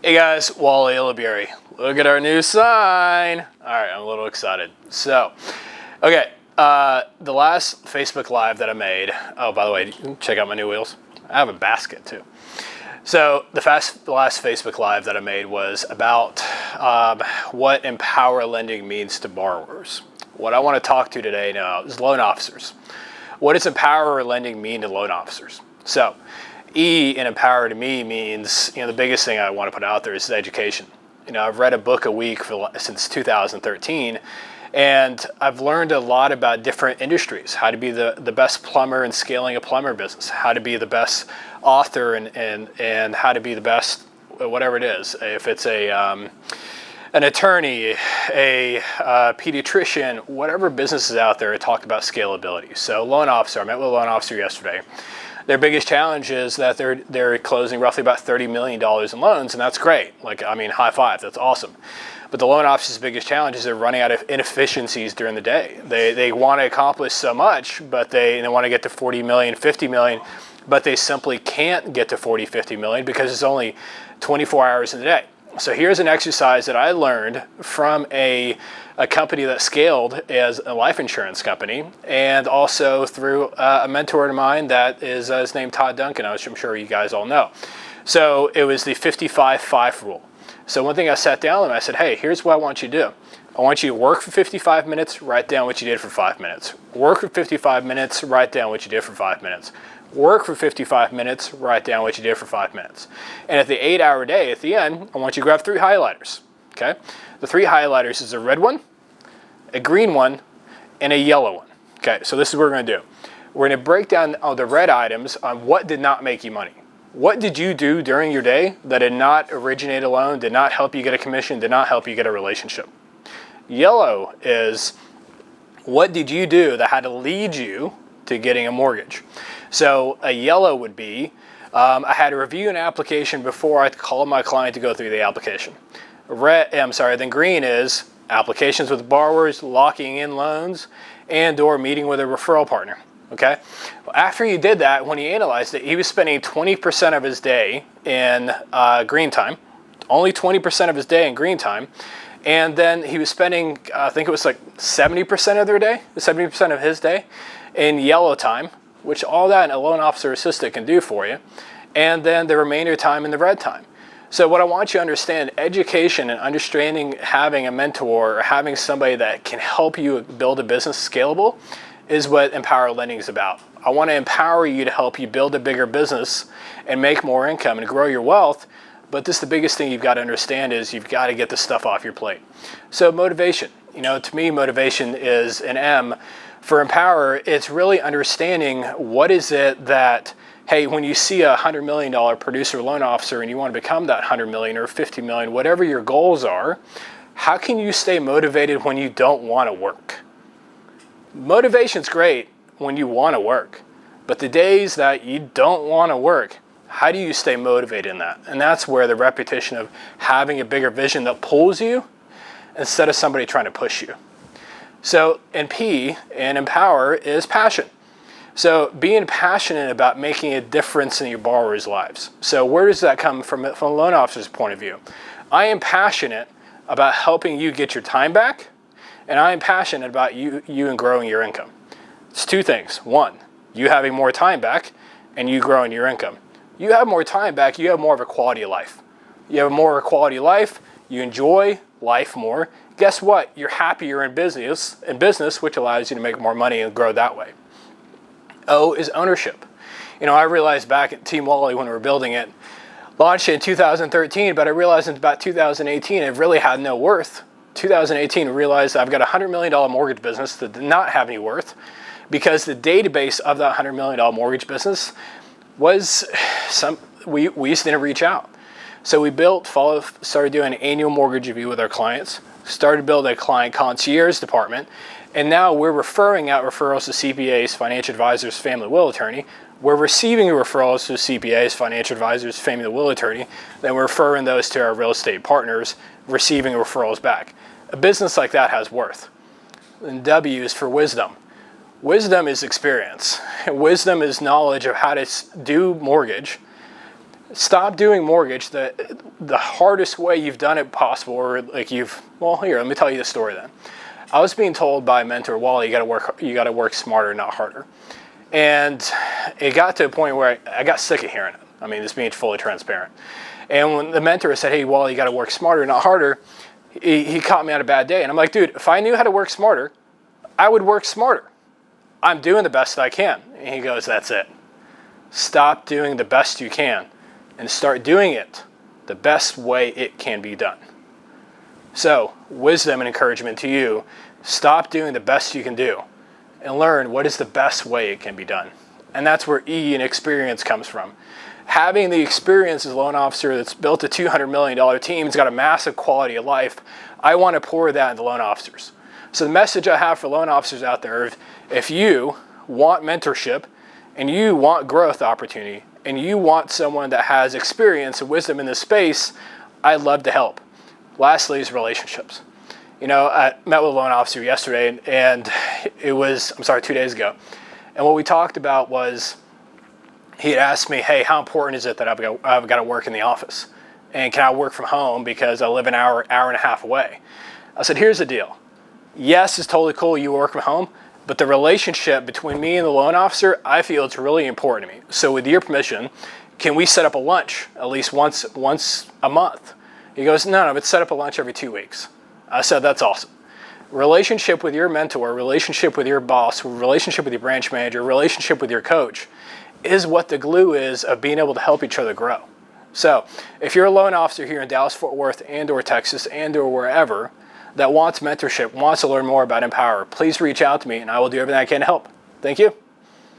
Hey guys, Wally Illiberry. Look at our new sign. All right, I'm a little excited. So, okay, the last Facebook Live that I made, oh, by the way, check out my new wheels. I have a basket too. So the last Facebook Live that I made was about what empower lending means to borrowers. What I want to talk to today now is loan officers. What does empower lending mean to loan officers? So, E in empower to me means, the biggest thing I want to put out there is education. I've read a book a week since 2013, and I've learned a lot about different industries, how to be the best plumber in scaling a plumber business, how to be the best author and how to be the best, whatever it is. If it's an attorney, a pediatrician, whatever business is out there, talk about scalability. So loan officer, I met with a loan officer yesterday. Their biggest challenge is that they're closing roughly about $30 million in loans, and that's great. High five, that's awesome. But the loan officer's biggest challenge is they're running out of inefficiencies during the day. They want to accomplish so much, but they want to get to 40 million, 50 million, but they simply can't get to 40, 50 million because it's only 24 hours in the day. So here's an exercise that I learned from a company that scaled as a life insurance company, and also through a mentor of mine that is his name Todd Duncan, which I'm sure you guys all know. So it was the 55-5 rule. So one thing I sat down and I said, hey, here's what I want you to do. I want you to work for 55 minutes, write down what you did for 5 minutes. Work for 55 minutes, write down what you did for 5 minutes. Work for 55 minutes, write down what you did for 5 minutes. And at the 8-hour day, at the end, I want you to grab 3 highlighters, okay? The 3 highlighters is a red one, a green one, and a yellow one. Okay, so this is what we're gonna do. We're gonna break down the red items on what did not make you money. What did you do during your day that did not originate a loan, did not help you get a commission, did not help you get a relationship? Yellow is what did you do that had to lead you to getting a mortgage? So a yellow would be, I had to review an application before I called my client to go through the application. Then green is applications with borrowers, locking in loans, and/or meeting with a referral partner. Okay. Well, after he did that, when he analyzed it, he was spending 20% of his day in green time, only 20% of his day in green time, and then he was spending, I think it was like 70% of their day, 70% of his day, in yellow time, which all that a loan officer assistant can do for you, and then the remainder time in the red time. So what I want you to understand, education and understanding, having a mentor or having somebody that can help you build a business scalable is what Empower Lending is about. I want to empower you to help you build a bigger business and make more income and grow your wealth, but this is the biggest thing you've got to understand is you've got to get the stuff off your plate. So motivation, to me motivation is an M. For Empower, it's really understanding what is it that, hey, when you see a $100 million producer loan officer and you want to become that 100 million or 50 million, whatever your goals are, how can you stay motivated when you don't want to work? Motivation's great when you want to work, but the days that you don't want to work, how do you stay motivated in that? And that's where the repetition of having a bigger vision that pulls you instead of somebody trying to push you. So, and P in Empower is passion. So being passionate about making a difference in your borrowers' lives. So where does that come from a loan officer's point of view? I am passionate about helping you get your time back, and I am passionate about you and growing your income. It's 2 things. 1, you having more time back, and you growing your income. You have more time back, you have more of a quality of life. You have more of a quality of life, you enjoy life more. Guess what? You're happier in business, which allows you to make more money and grow that way. O is ownership. I realized back at Team Wally when we were building it, launched it in 2013, but I realized in about 2018 it really had no worth. 2018 I realized I've got a $100 million mortgage business that did not have any worth because the database of that $100 million mortgage business was we just didn't reach out. So we started doing an annual mortgage review with our clients, started building a client concierge department, and now we're referring out referrals to CPAs, financial advisors, family will attorney. We're receiving referrals to CPAs, financial advisors, family will attorney. Then we're referring those to our real estate partners, receiving referrals back. A business like that has worth. And W is for wisdom. Wisdom is experience. Wisdom is knowledge of how to do mortgage Stop doing mortgage the hardest way you've done it possible, or like well, here, let me tell you the story then. I was being told by a mentor, Wally, you gotta work smarter, not harder. And it got to a point where I got sick of hearing it. I mean, just being fully transparent. And when the mentor said, hey, Wally, you gotta work smarter, not harder, he caught me on a bad day. And I'm like, dude, if I knew how to work smarter, I would work smarter. I'm doing the best I can. And he goes, that's it. Stop doing the best you can and start doing it the best way it can be done. So, wisdom and encouragement to you, stop doing the best you can do and learn what is the best way it can be done. And that's where E and experience comes from. Having the experience as a loan officer that's built a $200 million team, has got a massive quality of life, I want to pour that into loan officers. So the message I have for loan officers out there, if you want mentorship and you want growth opportunity and you want someone that has experience and wisdom in this space, I'd love to help. Lastly is relationships. You know, I met with a loan officer yesterday, and it was, 2 days ago. And what we talked about was, he had asked me, hey, how important is it that I've got to work in the office? And can I work from home because I live an hour and a half away? I said, here's the deal. Yes, it's totally cool you work from home, but the relationship between me and the loan officer, I feel it's really important to me. So with your permission, can we set up a lunch at least once a month? He goes, no, but set up a lunch every 2 weeks. I said, that's awesome. Relationship with your mentor, relationship with your boss, relationship with your branch manager, relationship with your coach is what the glue is of being able to help each other grow. So if you're a loan officer here in Dallas, Fort Worth, and or Texas, and or wherever that wants mentorship, wants to learn more about Empower, please reach out to me and I will do everything I can to help. Thank you.